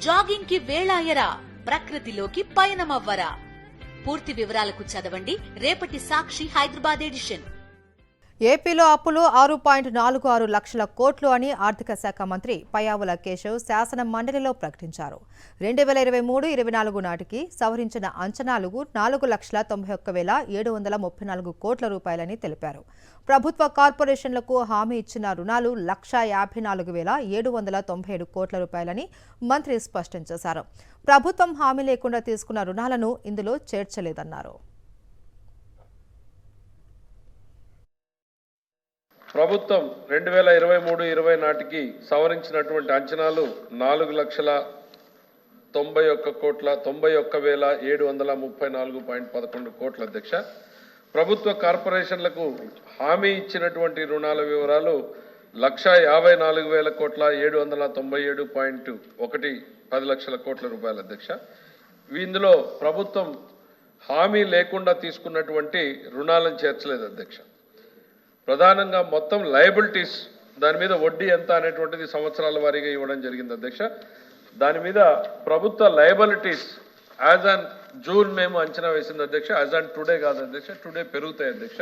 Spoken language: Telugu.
జాగింగ్ కి వేళాయరా, ప్రకృతిలోకి పయనమవ్వరా. పూర్తి వివరాలకు చదవండి రేపటి సాక్షి హైదరాబాద్ ఎడిషన్. ఏపీలో అప్పులు 6.46 లక్షల కోట్లు అని ఆర్థిక శాఖ మంత్రి పయ్యావుల కేశవ్ శాసన మండలిలో ప్రకటించారు. 2023-24 నాటికి సవరించిన అంచనాలు 4,91,734 కోట్ల రూపాయలని తెలిపారు. ప్రభుత్వ కార్పొరేషన్లకు హామీ ఇచ్చిన రుణాలు 1,54,797 కోట్ల రూపాయలని మంత్రి స్పష్టం చేశారు. ప్రభుత్వం హామీ లేకుండా తీసుకున్న రుణాలను ఇందులో చేర్చలేదన్నారు. ప్రభుత్వం 2023-20 నాటికి సవరించినటువంటి అంచనాలు 4,91,734.11 కోట్ల అధ్యక్ష. ప్రభుత్వ కార్పొరేషన్లకు హామీ ఇచ్చినటువంటి రుణాల వివరాలు 1,54,797.10 లక్షల కోట్ల రూపాయల అధ్యక్ష. ఇందులో ప్రభుత్వం హామీ లేకుండా తీసుకున్నటువంటి రుణాలను చేర్చలేదు అధ్యక్ష. ప్రధానంగా మొత్తం లయబిలిటీస్ దాని మీద వడ్డీ ఎంత అనేటువంటిది సంవత్సరాల వారీగా ఇవ్వడం జరిగింది అధ్యక్ష. దాని మీద ప్రభుత్వ లయబిలిటీస్ యాజ్ ఆన్ జూన్ మేము అంచనా వేసింది అధ్యక్ష. యాజ్ ఆన్ టుడే కాదు అధ్యక్ష, టుడే పెరుగుతాయి అధ్యక్ష.